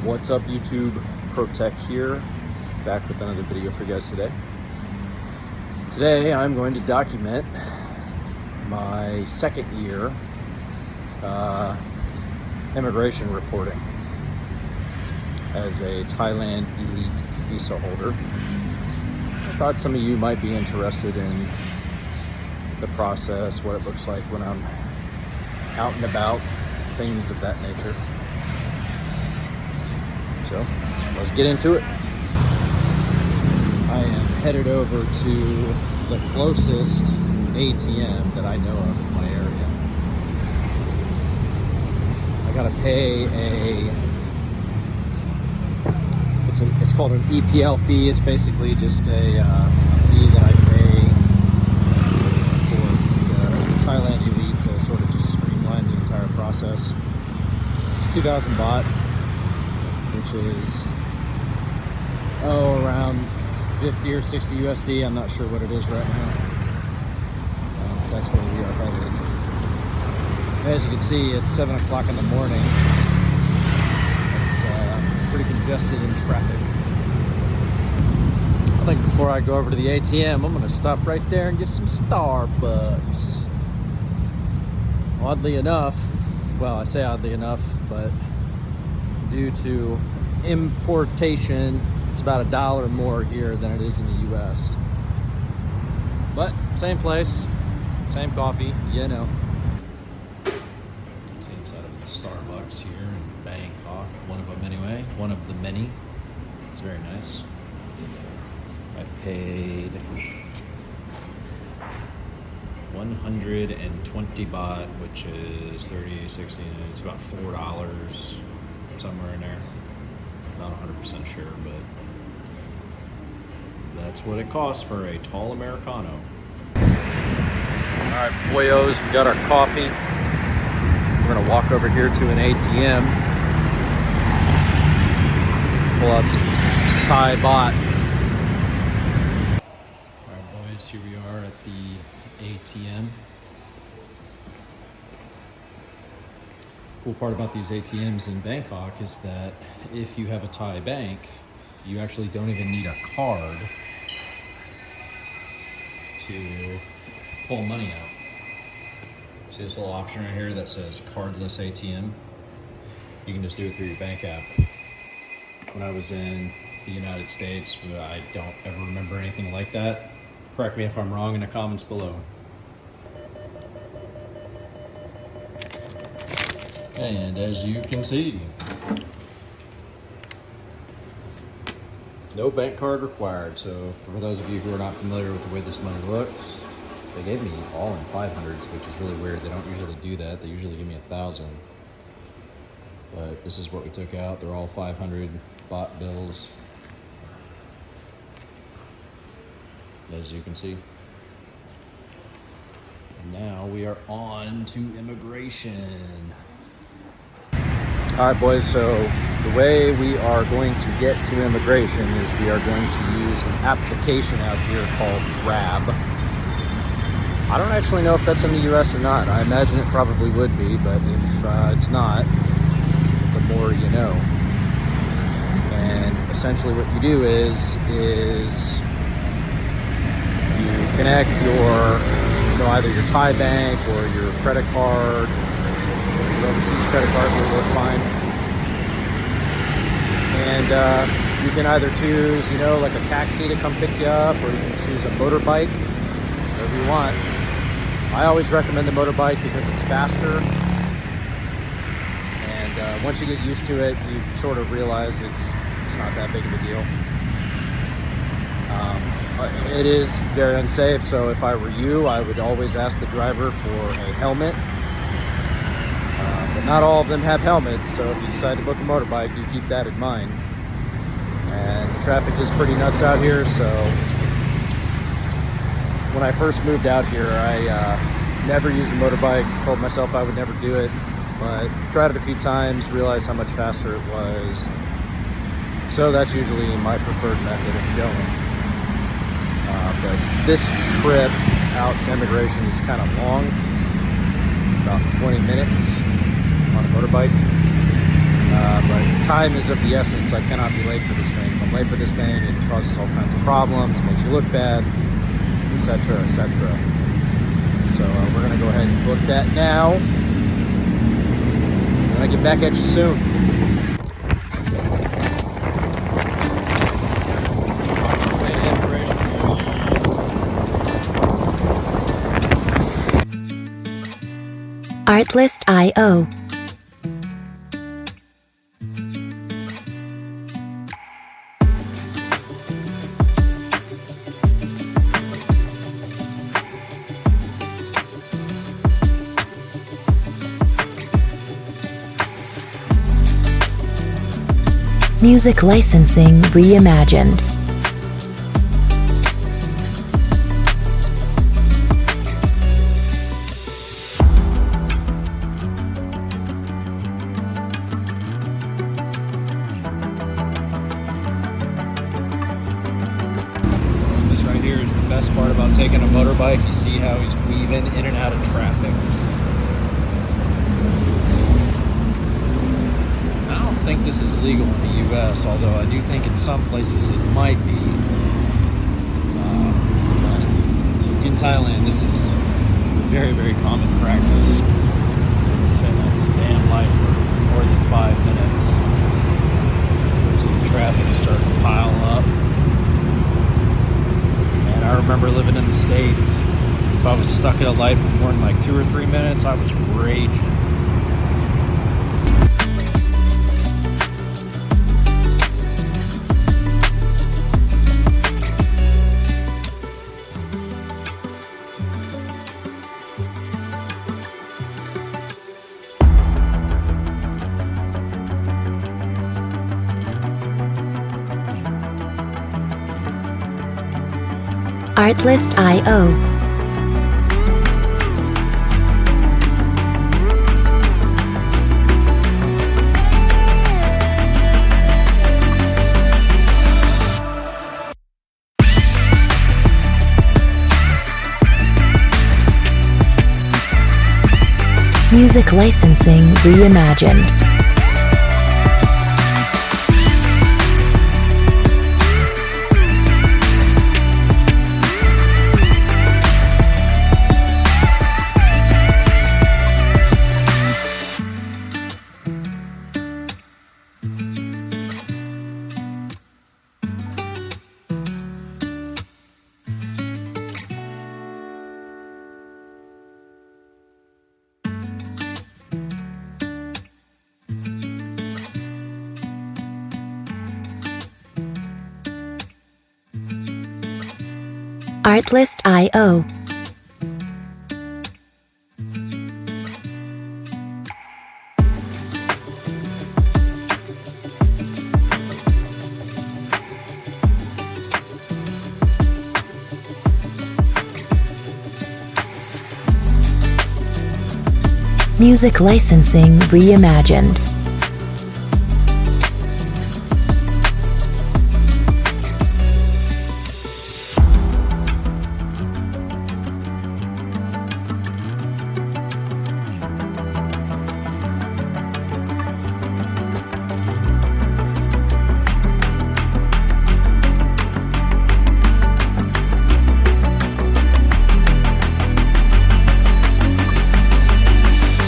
What's up, YouTube? ProTech here, back with another video for you guys today. Today I'm going to document my second year immigration reporting as a Thailand Elite Visa holder. I thought some of you might be interested in the process, what it looks like when I'm out and about, things of that nature. So let's get into it. I am headed over to the closest ATM that I know of in my area. I gotta pay it's called an EPL fee. It's basically just a fee that I pay for the Thailand Elite to sort of just streamline the entire process. It's 2,000 baht, which is around 50 or 60 USD. I'm not sure what it is right now. That's where we are headed. As you can see, it's 7 o'clock in the morning. It's pretty congested in traffic. I think before I go over to the ATM, I'm gonna stop right there and get some Starbucks. Oddly enough, well, I say oddly enough, but due to importation, it's about $1 more here than it is in the US. But same place, same coffee, you know. It's inside of the Starbucks here in Bangkok. One of them anyway, one of the many. It's very nice. I paid 120 baht, which is 30, 60, it's about $4, somewhere in there. Not 100% sure, but that's what it costs for a tall Americano. All right, boyos, we got our coffee. We're gonna walk over here to an ATM. Pull out some Thai baht. All right, boys, here we are at the ATM. Cool part about these ATMs in Bangkok is that if you have a Thai bank, you actually don't even need a card to pull money out. See this little option right here that says cardless ATM? You can just do it through your bank app. When I was in the United States, I don't ever remember anything like that. Correct me if I'm wrong in the comments below. And as you can see, no bank card required. So for those of you who are not familiar with the way this money looks, they gave me all in 500s, which is really weird. They don't usually do that. They usually give me 1,000. But this is what we took out. They're all 500 baht bills, as you can see. And now we are on to immigration. All right, boys, so the way we are going to get to immigration is we are going to use an application out here called Grab. I don't actually know if that's in the US or not. I imagine it probably would be, but if it's not, the more you know. And essentially what you do is you connect your, either your Thai bank or your credit card, your overseas credit card will work fine. And you can either choose, like a taxi to come pick you up, or you can choose a motorbike, whatever you want. I always recommend the motorbike because it's faster. And once you get used to it, you sort of realize it's not that big of a deal. It is very unsafe, so if I were you, I would always ask the driver for a helmet. But not all of them have helmets, so if you decide to book a motorbike, you keep that in mind. And the traffic is pretty nuts out here, so when I first moved out here, I never used a motorbike, told myself I would never do it, but tried it a few times, realized how much faster it was. So that's usually my preferred method of going. But this trip out to immigration is kind of long, about 20 minutes on a motorbike. But time is of the essence. I cannot be late for this thing. If I'm late for this thing, it causes all kinds of problems, makes you look bad, etc., etc. So we're going to go ahead and book that now. And I'll get back at you soon. Artlist.io. Music licensing reimagined. So this right here is the best part about taking a motorbike. You see how he's weaving in and out of traffic. I don't think this is legal in the U.S., although I do think in some places it might be. But in Thailand, this is very, very common practice. Sitting at this damn light for more than 5 minutes. So the traffic is starting to pile up. And I remember living in the States. If I was stuck at a light for more than like 2 or 3 minutes, I was raging. Artlist.io. Music licensing reimagined. Artlist.io. Music licensing reimagined.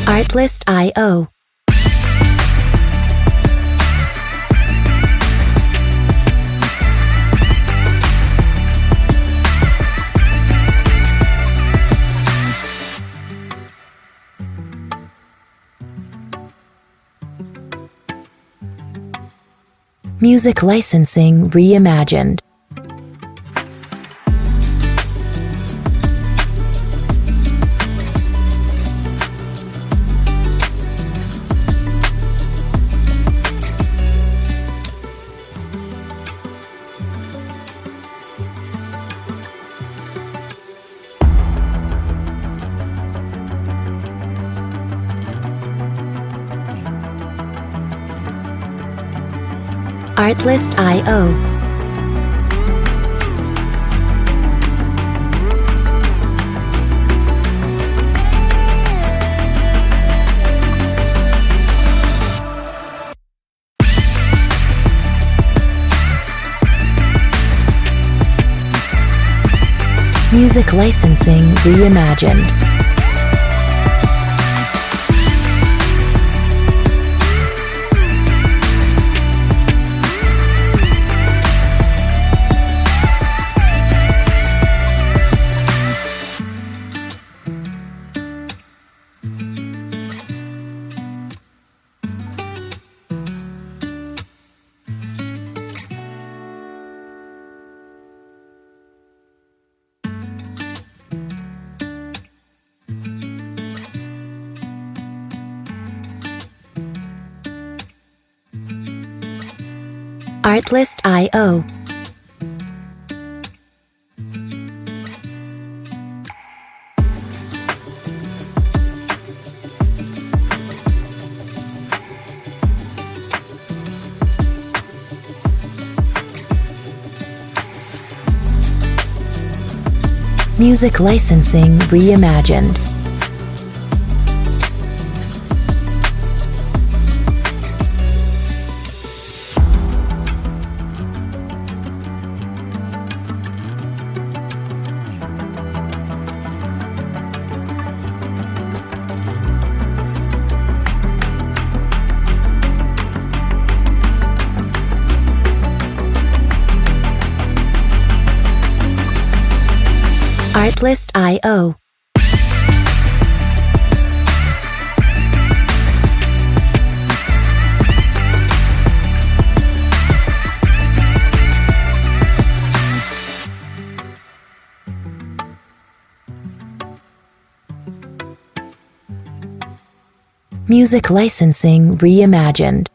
Artlist.io. Music licensing reimagined. Artlist.io. Music licensing reimagined. Artlist.io. Music licensing reimagined. Artlist.io. Music licensing reimagined.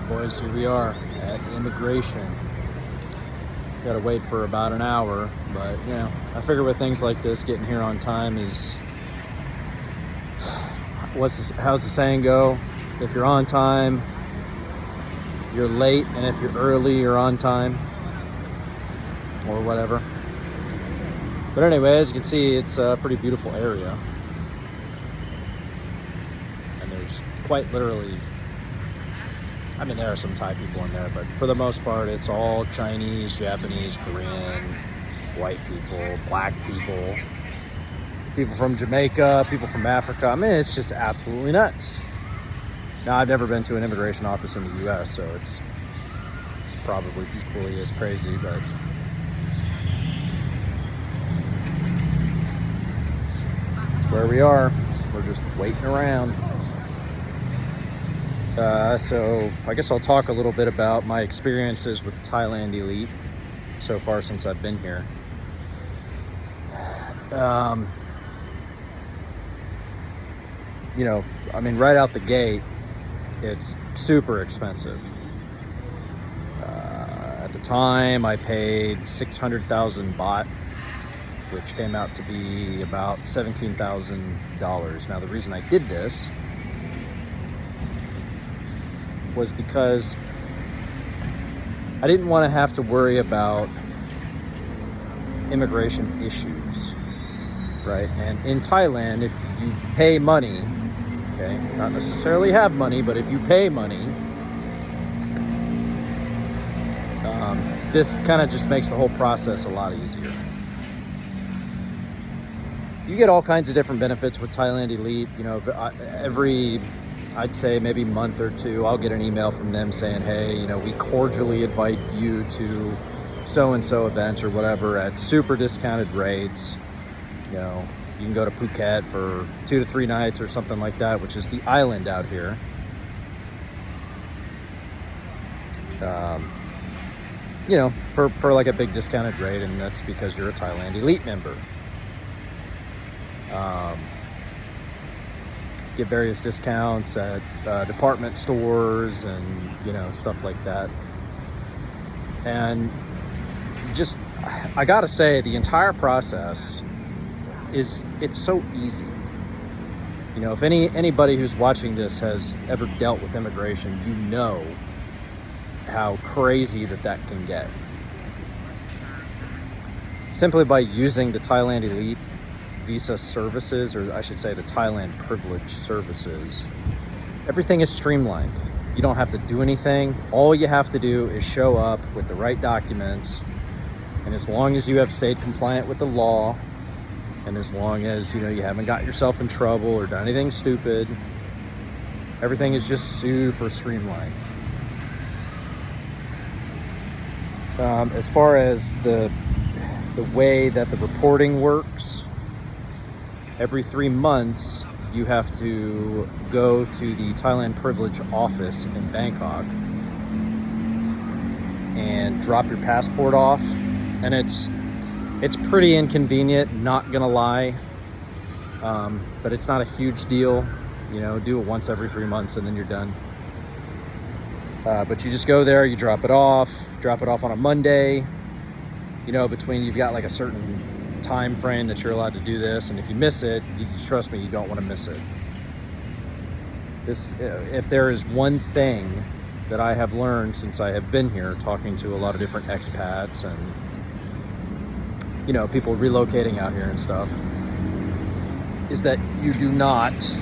Boys, here we are at immigration. Gotta wait for about an hour, but you know, I figure with things like this, getting here on time is how's the saying go? If you're on time, you're late, and if you're early, you're on time, or whatever. But anyway, as you can see, it's a pretty beautiful area, and there's quite literally, I mean, there are some Thai people in there, but for the most part, it's all Chinese, Japanese, Korean, white people, black people, people from Jamaica, people from Africa. I mean, it's just absolutely nuts. Now, I've never been to an immigration office in the U.S., so it's probably equally as crazy, but it's where we are. We're just waiting around. So I guess I'll talk a little bit about my experiences with Thailand Elite so far since I've been here. You know, I mean, right out the gate, it's super expensive. At the time, I paid 600,000 baht, which came out to be about $17,000. Now, the reason I did this was because I didn't want to have to worry about immigration issues, right? And in Thailand, if you pay money, okay, not necessarily have money, but if you pay money, this kind of just makes the whole process a lot easier. You get all kinds of different benefits with Thailand Elite. You know, every, I'd say maybe month or two, I'll get an email from them saying, hey, you know, we cordially invite you to so-and-so event or whatever at super discounted rates. You know, you can go to Phuket for 2 to 3 nights or something like that, which is the island out here. You know, for like a big discounted rate, and that's because you're a Thailand Elite member. Get various discounts at department stores and, you know, stuff like that. And just, I gotta say, the entire process it's so easy. You know, if anybody who's watching this has ever dealt with immigration, you know how crazy that can get. Simply by using the Thailand Elite Visa services, or I should say the Thailand Privilege services, everything is streamlined. You don't have to do anything. All you have to do is show up with the right documents. And as long as you have stayed compliant with the law, and as long as, you know, you haven't got yourself in trouble or done anything stupid, everything is just super streamlined. As far as the way that the reporting works, every 3 months, you have to go to the Thailand Privilege office in Bangkok and drop your passport off. And it's pretty inconvenient, not gonna lie, but it's not a huge deal. You know, do it once every 3 months and then you're done. But you just go there, you drop it off on a Monday. You know, you've got like a certain time frame that you're allowed to do this, and if you miss it, you just trust me, you don't want to miss it. If there is one thing that I have learned since I have been here, talking to a lot of different expats and, you know, people relocating out here and stuff, is that you do not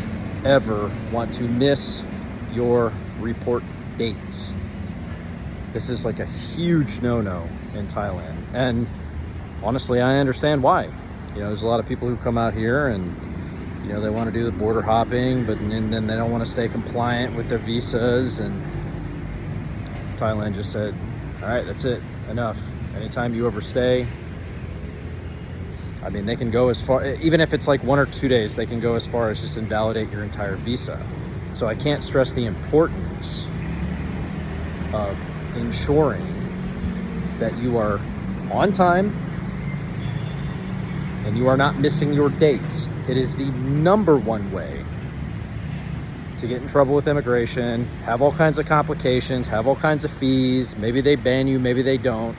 ever want to miss your report dates. This is like a huge no-no in Thailand, and honestly, I understand why. You know, there's a lot of people who come out here and, you know, they want to do the border hopping, but then they don't want to stay compliant with their visas, and Thailand just said, all right, that's it, enough. Anytime you overstay, I mean, they can go as far, even if it's like 1 or 2 days, they can go as far as just invalidate your entire visa. So I can't stress the importance of ensuring that you are on time and you are not missing your dates. It is the #1 way to get in trouble with immigration, have all kinds of complications, have all kinds of fees. Maybe they ban you, maybe they don't.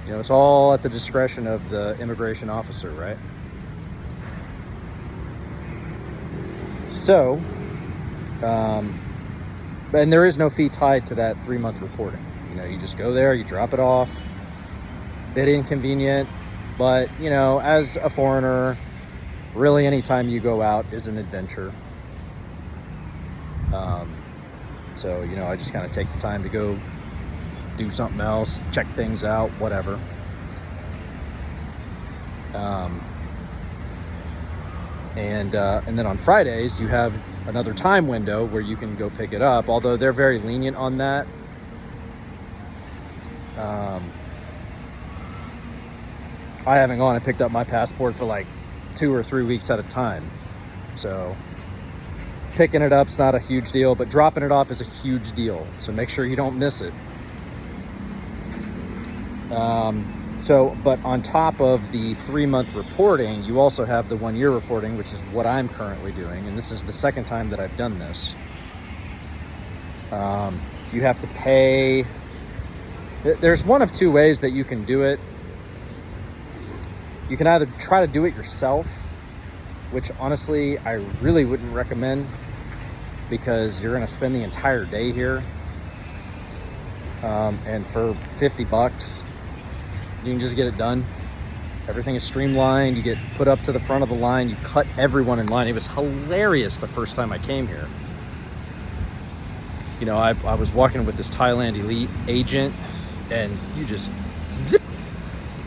You know, it's all at the discretion of the immigration officer, right? So, and there is no fee tied to that 3-month reporting. You know, you just go there, you drop it off. Bit inconvenient, but, you know, as a foreigner, really anytime you go out is an adventure. So, you know, I just kind of take the time to go do something else, check things out, whatever. And then on Fridays, you have another time window where you can go pick it up, although they're very lenient on that. I haven't gone and picked up my passport for like 2 or 3 weeks at a time. So picking it up's not a huge deal, but dropping it off is a huge deal. So make sure you don't miss it. But on top of the 3-month reporting, you also have the 1-year reporting, which is what I'm currently doing. And this is the second time that I've done this. You have to pay. There's one of 2 ways that you can do it. You can either try to do it yourself, which honestly, I really wouldn't recommend, because you're going to spend the entire day here. And for $50, you can just get it done. Everything is streamlined. You get put up to the front of the line. You cut everyone in line. It was hilarious the first time I came here. You know, I was walking with this Thailand Elite agent, and you just zip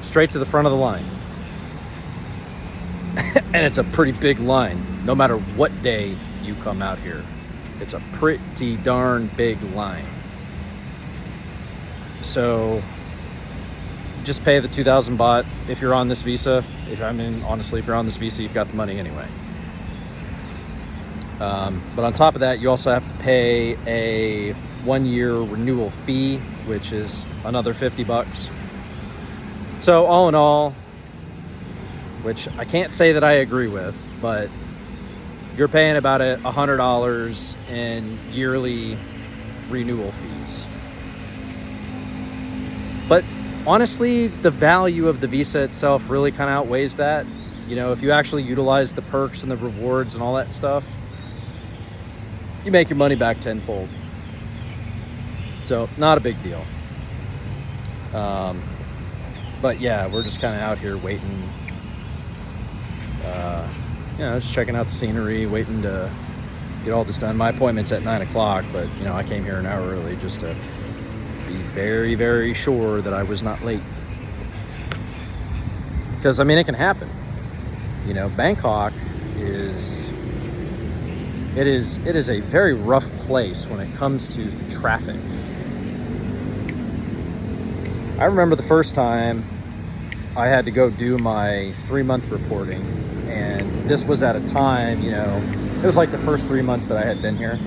straight to the front of the line. And it's a pretty big line, no matter what day you come out here. It's a pretty darn big line. So just pay the 2,000 baht if you're on this visa. Honestly, if you're on this visa, you've got the money anyway. But on top of that, you also have to pay a 1-year renewal fee, which is another $50. So all in all, which I can't say that I agree with, but you're paying about $100 in yearly renewal fees. But honestly, the value of the visa itself really kind of outweighs that. You know, if you actually utilize the perks and the rewards and all that stuff, you make your money back tenfold. So not a big deal. But yeah, we're just kind of out here waiting, you know, just checking out the scenery, waiting to get all this done. My appointment's at 9 o'clock, but you know, I came here an hour early just to be very, very sure that I was not late. Because I mean, it can happen. You know, Bangkok is a very rough place when it comes to traffic. I remember the first time I had to go do my 3-month reporting, and this was at a time, you know, it was like the first 3 months that I had been here.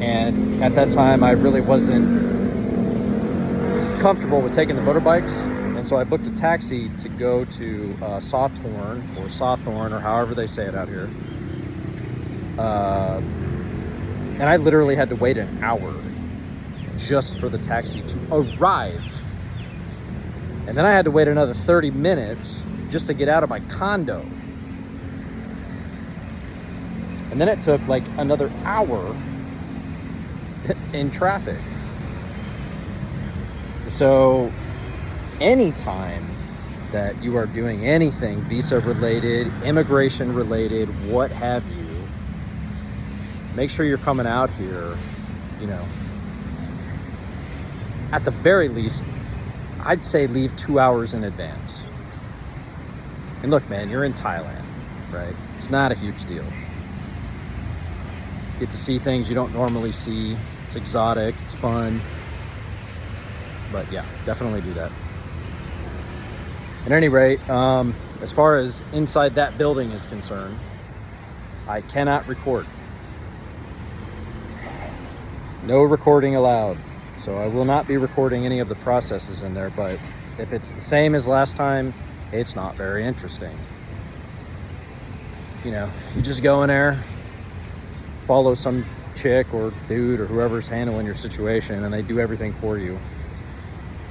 And at that time, I really wasn't comfortable with taking the motorbikes. And so I booked a taxi to go to Sawthorne, or however they say it out here. And I literally had to wait an hour just for the taxi to arrive. And then I had to wait another 30 minutes just to get out of my condo. And then it took like another hour in traffic. So anytime that you are doing anything visa related, immigration related, what have you, make sure you're coming out here, you know, at the very least, I'd say leave 2 hours in advance. And look, man, you're in Thailand, right? It's not a huge deal. Get to see things you don't normally see. It's exotic, it's fun. But yeah, definitely do that. At any rate, as far as inside that building is concerned, I cannot record. No recording allowed. So I will not be recording any of the processes in there, but if it's the same as last time, it's not very interesting. You know, you just go in there, follow some chick or dude or whoever's handling your situation, and they do everything for you.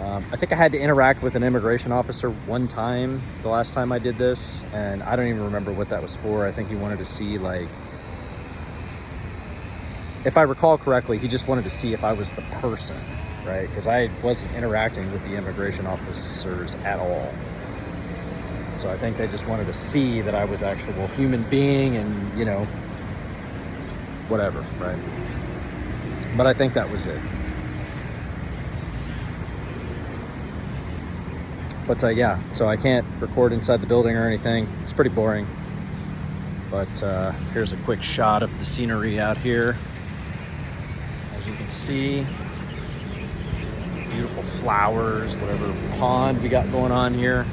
I think I had to interact with an immigration officer one time, the last time I did this, and I don't even remember what that was for. I think he wanted to see, like, if I recall correctly, he just wanted to see if I was the person, right? Because I wasn't interacting with the immigration officers at all. So I think they just wanted to see that I was an actual human being and, you know, whatever, right? But I think that was it. But yeah, so I can't record inside the building or anything. It's pretty boring. But here's a quick shot of the scenery out here. As you can see, beautiful flowers, whatever pond we got going on here.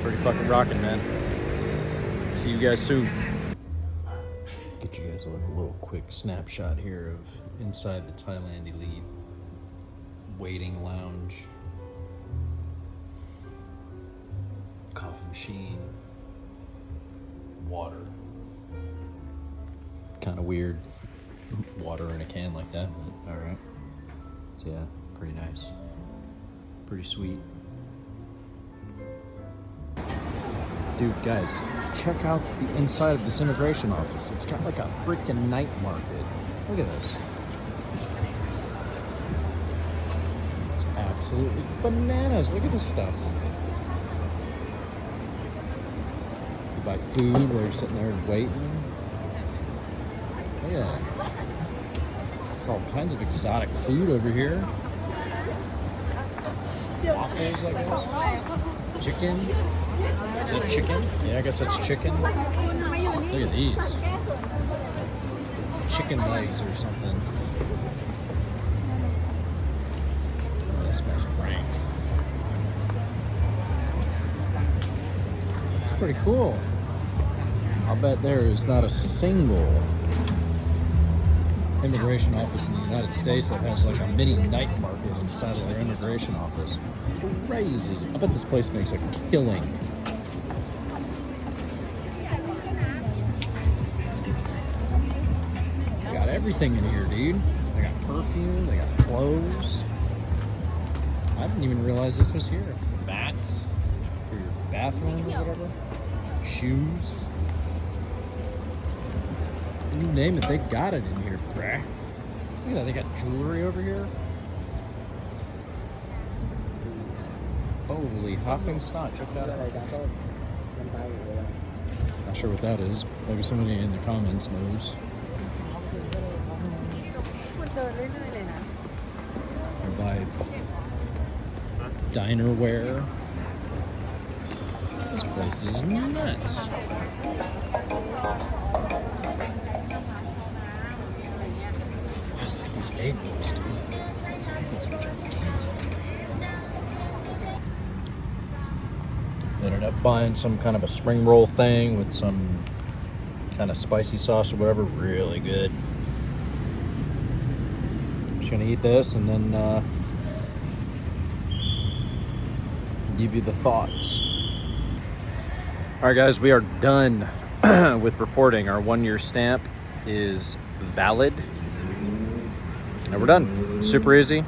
Pretty fucking rocking, man. See you guys soon. Get you guys a little quick snapshot here of inside the Thailand Elite waiting lounge. Coffee machine. Water. Kind of weird. Water in a can like that, but all right. So yeah, pretty nice. Pretty sweet. Dude, guys, check out the inside of this immigration office. It's got like a freaking night market. Look at this. It's absolutely bananas. Look at this stuff. You buy food while you're sitting there and waiting. Look at that. There's all kinds of exotic food over here. Waffles, I guess. Chicken. Is that chicken? Yeah, I guess that's chicken. Look at these. Chicken legs or something. Oh, that smells rank. It's pretty cool. I'll bet there is not a single immigration office in the United States that has like a mini night market inside of their immigration office. Crazy. I bet this place makes a killing. They got everything in here, dude. They got perfume, they got clothes. I didn't even realize this was here. Mats for your bathroom or whatever. Shoes. You name it, they got it in here, bruh. Look at that, they got jewelry over here. Holy hopping snot, check that out. Not sure what that is. Maybe somebody in the comments knows. I buy dinerware. This place is nuts. Wow, look at these egg rolls, dude. These egg rolls are gigantic. Ended up buying some kind of a spring roll thing with some kind of spicy sauce or whatever. Really good. I'm just gonna eat this and then give you the thoughts. All right, guys, we are done with reporting. Our 1-year stamp is valid, and we're done. Super easy.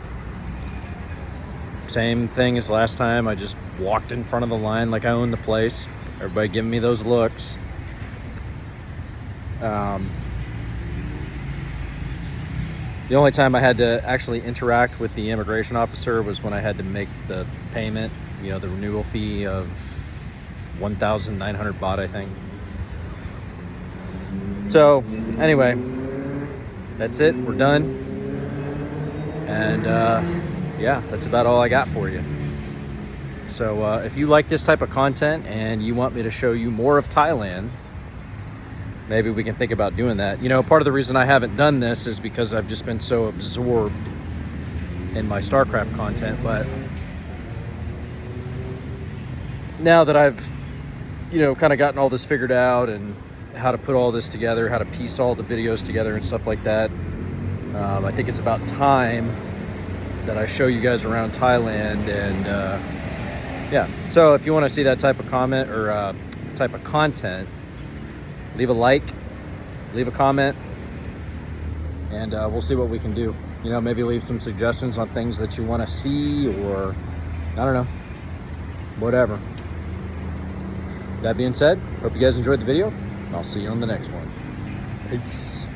Same thing as last time. I just walked in front of the line like I owned the place. Everybody giving me those looks. The only time I had to actually interact with the immigration officer was when I had to make the payment, you know, the renewal fee of 1,900 baht, I think. So, anyway, that's it. We're done. And, yeah, that's about all I got for you. So if you like this type of content and you want me to show you more of Thailand, maybe we can think about doing that. You know, part of the reason I haven't done this is because I've just been so absorbed in my StarCraft content. But now that I've, you know, kind of gotten all this figured out and how to put all this together, how to piece all the videos together and stuff like that, I think it's about time that I show you guys around Thailand. And yeah, so if you want to see that type of comment or type of content, leave a like, leave a comment, and we'll see what we can do. You know, maybe leave some suggestions on things that you want to see, or I don't know, whatever. That being said, hope you guys enjoyed the video. I'll see you on the next one. Peace.